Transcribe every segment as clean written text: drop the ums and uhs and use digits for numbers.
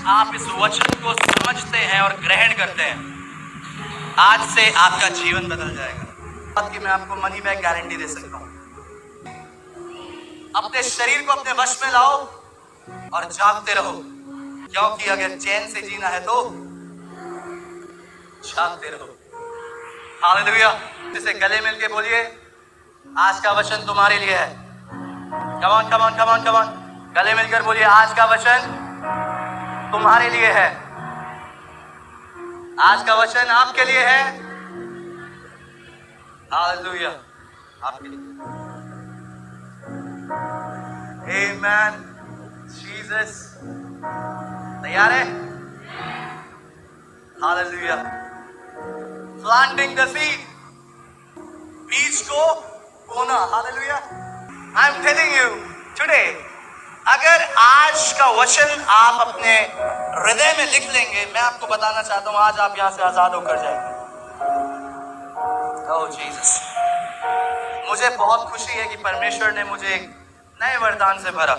आप इस वचन को समझते हैं और ग्रहण करते हैं, आज से आपका जीवन बदल जाएगा। बात की मैं आपको मनी बैक गारंटी दे सकता हूं। अपने शरीर को अपने वश में लाओ और जागते रहो, क्योंकि अगर चैन से जीना है तो जागते रहो। हालेलुया। जिसे गले मिलके बोलिए, आज का वचन तुम्हारे लिए है। Come on come on come on come on, गले मिलकर बोलिए, आज का वचन तुम्हारे लिए है, आज का वचन आपके लिए है। हालेलुया, आपके लिए। आमेन। जीसस तैयार है? हालेलुया। प्लांटिंग द सीड, बीज को बोना। Hallelujah. I am telling you today, अगर आज का वचन आप अपने हृदय में लिख लेंगे, मैं आपको बताना चाहता हूं, आज आप यहां से आजाद होकर जाएंगे। ओह जीसस, मुझे बहुत खुशी है कि परमेश्वर ने मुझे एक नए वरदान से भरा।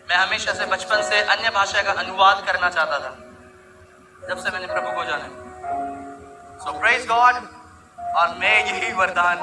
मैं हमेशा से बचपन से अन्य भाषा का अनुवाद करना चाहता था, जब से मैंने प्रभु को जाना। सो प्रेज गॉड। और मैं यही वरदान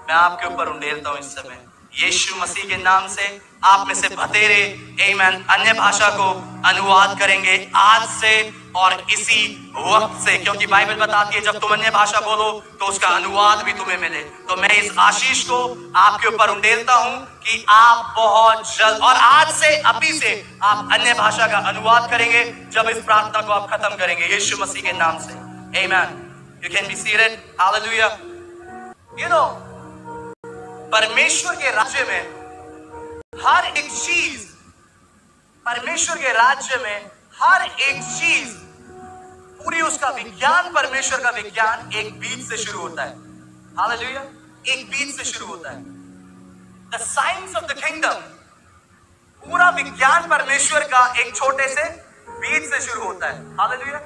मैं आपके ऊपर उंडेलता हूं इस समय, यीशु मसीह के नाम से। आप में से बतेरे आमेन अन्य भाषा को अनुवाद करेंगे आज से और इसी वक्त से, क्योंकि बाइबल बताती है जब तुम अन्य भाषा बोलो तो उसका अनुवाद भी तुम्हें मिले। तो मैं इस आशीष को आपके ऊपर उंडेलता हूं कि आप बहुत जल्द और आज से अभी से आप अन्य भाषा का अनुवाद करेंगे जब इस प्रार्थना को आप खत्म करेंगे, यीशु मसीह के नाम से। आमेन। You can be seated. हालेलुया। यू नो, परमेश्वर के राज्य में हर एक चीज, परमेश्वर के राज्य में हर एक चीज, पूरी उसका विज्ञान, परमेश्वर का विज्ञान एक बीज से शुरू होता है। हालेलुया। एक बीज से शुरू होता है। The science of the kingdom, पूरा विज्ञान परमेश्वर का एक छोटे से बीज से शुरू होता है। हालेलुया।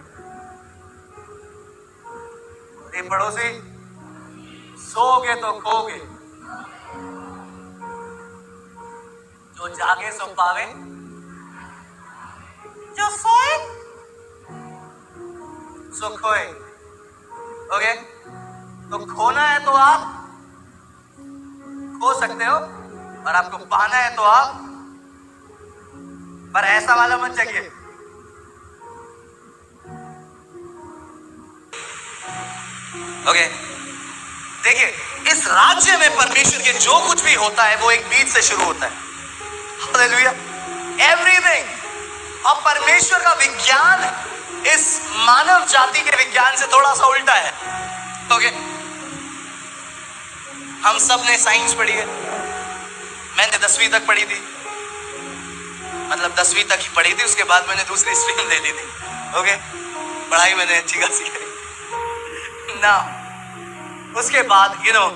एक पड़ोसी, सोगे तो खोगे, जो जागे सो पावे, जो सोए सो खोए। ओके, तो खोना है तो आप खो सकते हो, और आपको पाना है तो आप, पर ऐसा वाला मत जगिए। ओके, देखिए, इस राज्य में परमेश्वर के जो कुछ भी होता है वो एक बीज से शुरू होता है। हालेलुया। एवरीथिंग। और परमेश्वर का विज्ञान इस मानव जाति के विज्ञान से थोड़ा सा उल्टा है। ओके, हम सब ने साइंस पढ़ी है, मैंने 10वीं तक पढ़ी थी, मतलब 10वीं तक ही पढ़ी थी, उसके बाद मैंने दूसरी स्ट्रीम ले ली थी। ओके, पढ़ाई मैंने अच्छी खासी करी ना। उसके बाद यू नो,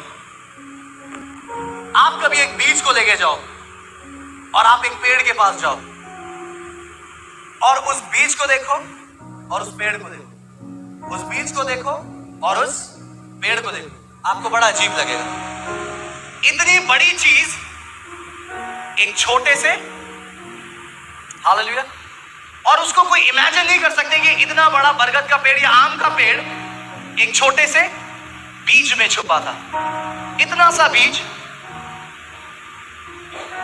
आप कभी एक बीज को लेके जाओ और आप एक पेड़ के पास जाओ और उस बीज को देखो और उस पेड़ को देखो, उस बीज को देखो और उस पेड़ को देखो, आपको बड़ा अजीब लगेगा। इतनी बड़ी चीज एक छोटे से, हालेलुया, और उसको कोई इमेजिन नहीं कर सकते कि इतना बड़ा बरगद का पेड़ या आम का पेड़ एक छोटे से बीज में छुपा था। इतना सा बीज।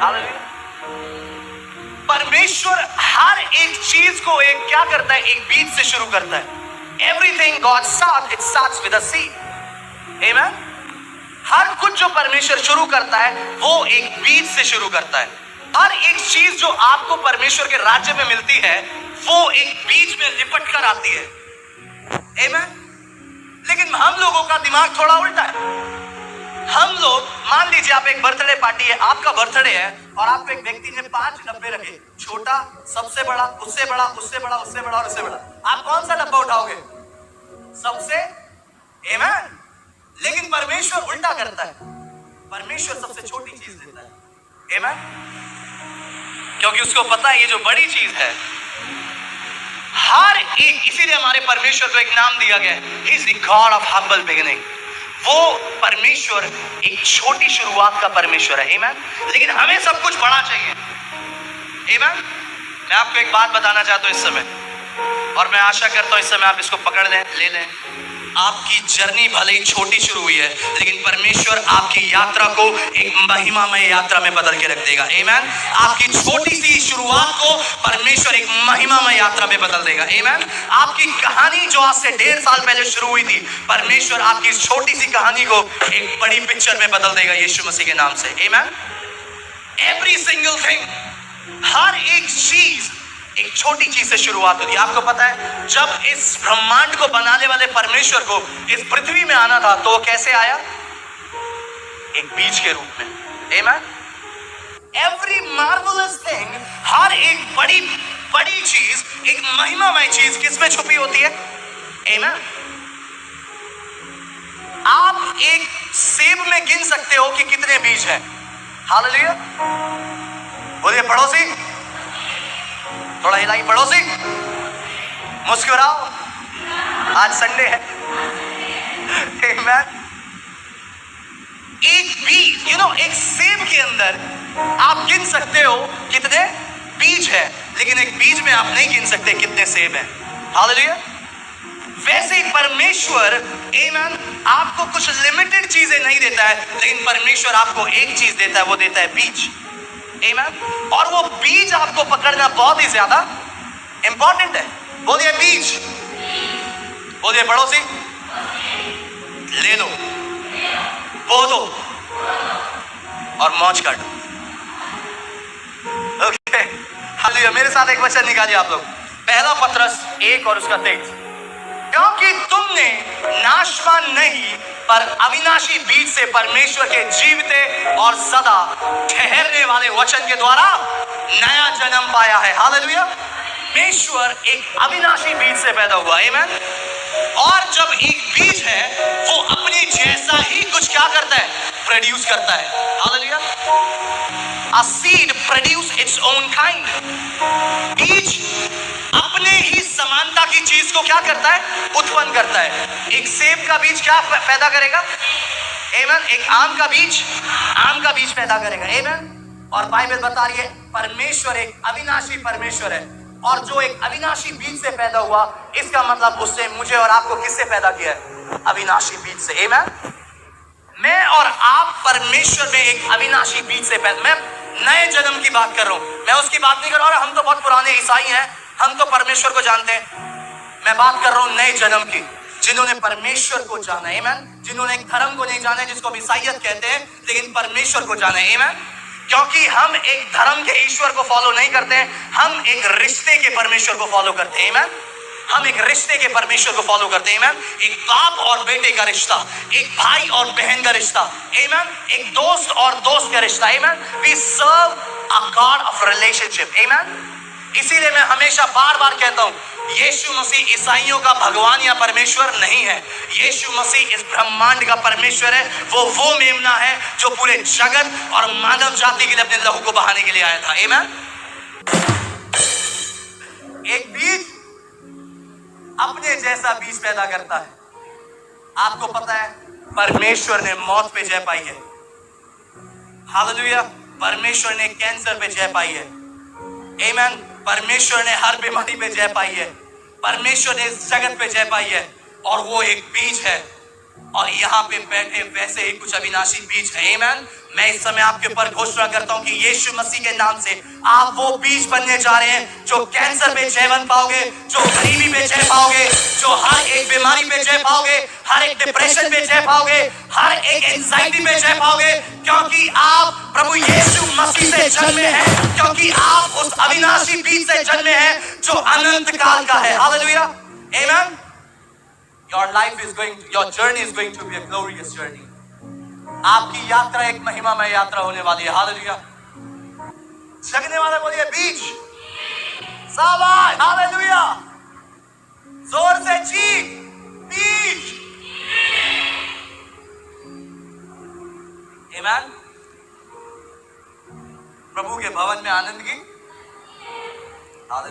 हालेलुया। परमेश्वर हर एक चीज को एक क्या करता है, एक बीज से शुरू करता है। Everything God start, it starts with a seed. आमेन। हर कुछ जो परमेश्वर शुरू करता है वो एक बीज से शुरू करता है। हर एक चीज जो आपको परमेश्वर के राज्य में मिलती है वो एक बीज में लिपट कर आती है। आमेन। लेकिन हम लोगों का दिमाग थोड़ा उल्टा है। हम लोग, मान लीजिए आप एक बर्थडे पार्टी है, आपका बर्थडे है और आपको एक व्यक्ति ने 5 डब्बे रखे, छोटा, सबसे बड़ा, उससे बड़ा, उससे बड़ा, उससे बड़ा और उससे बड़ा। आप कौन सा डब्बा उठाओगे? सबसे। आमेन। लेकिन परमेश्वर उल्टा करता है, परमेश्वर सबसे छोटी चीज देता है। आमेन। क्योंकि उसको पता है ये जो बड़ी चीज है, हर एक, इसीलिए हमारे परमेश्वर को एक नाम दिया गया है, he is the God of humble beginning. वो परमेश्वर एक छोटी शुरुआत का परमेश्वर है। आमेन। लेकिन हमें सब कुछ बड़ा चाहिए। आमेन। मैं आपको एक बात बताना चाहता हूं इस समय, और मैं आशा करता हूं इस समय आप इसको पकड़ लें, ले लें। आपकी जर्नी भले ही छोटी शुरू हुई है, लेकिन परमेश्वर आपकी यात्रा को एक महिमामय यात्रा में बदल के रख देगा। आमीन। आपकी छोटी सी शुरुआत को परमेश्वर एक महिमामय यात्रा में बदल देगा। आमीन। आपकी कहानी जो आज से 1.5 साल पहले शुरू हुई थी, परमेश्वर आपकी छोटी सी कहानी को एक बड़ी पिक्चर में बदल देगा यीशु मसीह के नाम से। आमीन। एवरी सिंगल थिंग, हर एक चीज एक छोटी चीज से शुरुआत होती है। आपको पता है जब इस ब्रह्मांड को बनाने वाले परमेश्वर को इस पृथ्वी में आना था तो वो कैसे आया? एक बीज के रूप में। आमीन। एवरी मार्वलस थिंग, हर एक बड़ी बड़ी चीज, एक महिमामय चीज किसमें छुपी होती है? आमीन। आप एक सेब में गिन सकते हो कि कितने बीज हैं। हालेलुया। बोलिए पड़ोसी, थोड़ा हिलाई पड़ोसी, मुस्कुराओ, आज संडे है। आमीन। एक बीज, एक सेब के अंदर आप गिन सकते हो कितने बीज है, लेकिन एक बीज में आप नहीं गिन सकते कितने सेब हैं। हालेलुया। वैसे ही परमेश्वर, आमीन, आपको कुछ लिमिटेड चीजें नहीं देता है, लेकिन परमेश्वर आपको एक चीज देता है, वो देता है बीज। आमीन। और वो बीज आपको पकड़ना बहुत ही ज्यादा इंपॉर्टेंट है। बोलिए बीज, बोलिए पड़ोसी, ले लो, बो दो और मौज काटो। ओके। हालेलुया। मेरे साथ एक वचन निकालिए आप लोग, पहला पत्रस 1 और उसका 23। क्योंकि तुमने नाशवान नहीं पर अविनाशी बीज से परमेश्वर के जीवते और सदा ठहरने वाले वचन के द्वारा नया जन्म पाया है। हालेलुया। परमेश्वर एक अविनाशी बीज से पैदा हुआ। आमीन। और जब एक बीज है वो अपने जैसा ही कुछ क्या करता है? प्रोड्यूस करता है। Hallelujah. A seed produce its own kind. बीज अपने ही समानता की चीज को क्या करता है? उत्पन्न करता है। एक सेब का बीज क्या पैदा करेगा? आमीन। एक आम का बीज पैदा करेगा। आमीन। और बाइबल बता रही है परमेश्वर एक अविनाशी परमेश्वर है, और जो एक अविनाशी बीज से पैदा हुआ, इसका मतलब उसने मुझे और आपको किससे पैदा किया है? अविनाशी बीज से। आमीन। मैं और आप परमेश्वर में एक अविनाशी बीज से पैदा, मैं नए जन्म की बात कर रहा हूं, मैं उसकी बात नहीं कर रहा हूं। हम तो बहुत पुराने ईसाई हैं, हम तो परमेश्वर को जानते हैं। मैं बात कर रहा हूं नए जन्म की, जिन्होंने परमेश्वर को जाना है। आमीन। जिन्होंने एक धर्म को नहीं जाना है जिसको ईसाईयत कहते हैं, लेकिन परमेश्वर को जाना है। आमीन। क्योंकि हम एक धर्म के ईश्वर को फॉलो नहीं करते हैं, हम एक रिश्ते के परमेश्वर को फॉलो करते हैं। आमीन। हम एक रिश्ते के परमेश्वर को फॉलो करते हैं। आमीन। एक बाप और बेटे का रिश्ता, एक भाई और बहन का रिश्ता। आमीन। एक दोस्त और दोस्त का रिश्ता। आमीन। We serve a god of relationship. आमीन। इसीलिए मैं हमेशा बार बार कहता हूं, यीशु मसीह ईसाइयों का भगवान या परमेश्वर नहीं है। यीशु मसीह इस ब्रह्मांड का परमेश्वर है। वो मेमना है जो पूरे जगत और मानव जाति के लिए अपने लहू को बहाने के लिए आया था। आमीन। एक बीज अपने जैसा बीज पैदा करता है। आपको पता है परमेश्वर ने मौत पे जय पाई है। हालेलुया। परमेश्वर ने कैंसर पे जय पाई है। आमीन। परमेश्वर ने हर बीमारी पे जय पाई है। परमेश्वर ने इस जगत पे जय पाई है, और वो एक बीज है, और यहाँ पे बैठे वैसे ही कुछ अविनाशी बीज है। आमीन। मैं इस समय आपके ऊपर घोषणा करता हूं कि यीशु मसीह के नाम से आप वो बीज बनने जा रहे हैं जो कैंसर पे जय बन पाओगे, जो गरीबी पे जय पाओगे, जो हर एक बीमारी पे जय पाओगे, हर एक डिप्रेशन पे जय पाओगे, हर एक एंजाइटी पे जय पाओगे, क्योंकि आप प्रभु यीशु मसीह से जन्मे हैं, क्योंकि आप उस अविनाशी बीज से जन्मे हैं जो अनंत काल का है। हालेलुया। आमीन। Your journey is going to be a glorious journey. आपकी यात्रा एक महिमामय यात्रा होने वाली है। हालेलुया। जगने वाला बोलिए बीज। शाबाश। हालेलुया। जोर से चीख, बीज। आमीन। प्रभु के भवन में आनंद की